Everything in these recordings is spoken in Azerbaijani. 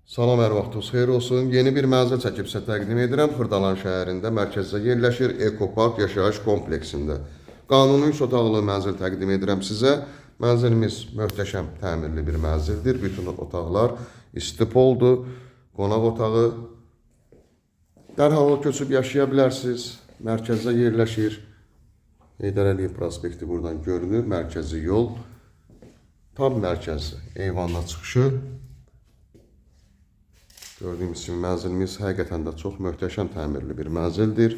Salam, hər vaxtınız xeyir olsun. Yeni bir mənzil çəkib sizə təqdim edirəm. Xırdalan şəhərində mərkəzdə yerləşir Ekopark yaşayış kompleksində. Qanuni 3 otaqlı mənzil təqdim edirəm sizə. Mənzilimiz möhtəşəm təmirli bir mənzildir. Bütün otaqlar istipoldur. Qonaq otağı. Dərhal köçüb yaşaya bilərsiniz. Mərkəzdə yerləşir. Heydər Əliyev prospekti buradan görünür. Mərkəzi yol. Tam mərkəzi. Eyvanla çıxışı. Gördüyümüz kimi mənzilimiz həqiqətən də çox möhtəşəm təmirli bir mənzildir.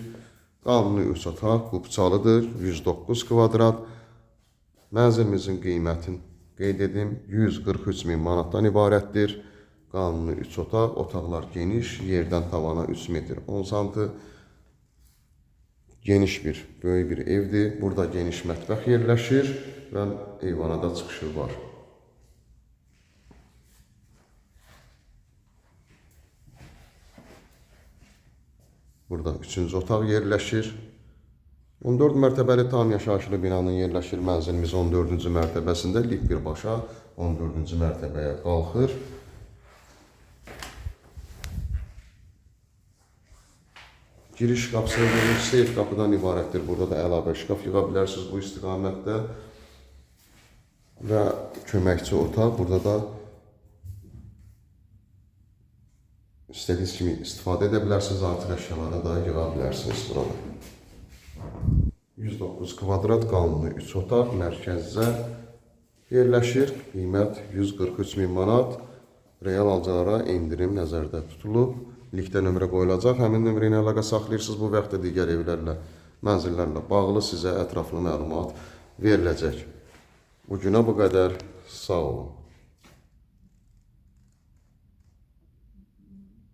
Qanuni 3 otaq, qubçalıdır, 109 kvadrat. Mənzilimizin qiymətini qeyd edim, 143 min manatdan ibarətdir. Qanuni 3 otaq, otaqlar geniş, yerdən tavana 3 metr 10 santı. Geniş bir, böyük bir evdir. Burada geniş mətbəx yerləşir və eyvana da çıxışı var. Burada 3-cü otaq yerləşir. 14 mərtəbəli tam yaşayışlı binanın yerləşir mənzilimiz 14-cü mərtəbəsində lik birbaşa 14-cü mərtəbəyə qalxır. Giriş qapısı seyf qapıdan ibarətdir. Burada da əlavə şkaf yığa bilərsiniz bu istiqamətdə. Və köməkçi otaq. Burada da İstədiyiniz kimi istifadə edə bilərsiniz, artıq əşyaları da yığa bilərsiniz burada. 109 kvadrat qanuni 3 otaq mərkəzdə yerləşir. Qiymət 143 min manat. Real alıcılara endirim nəzərdə tutulub. Linkdə nömrə qoyulacaq. Həmin nömrə ilə əlaqə saxlayırsınız. Bu və yaxud da digər evlərlə, mənzillərlə bağlı sizə ətraflı məlumat veriləcək. Bu günə bu qədər. Sağ olun.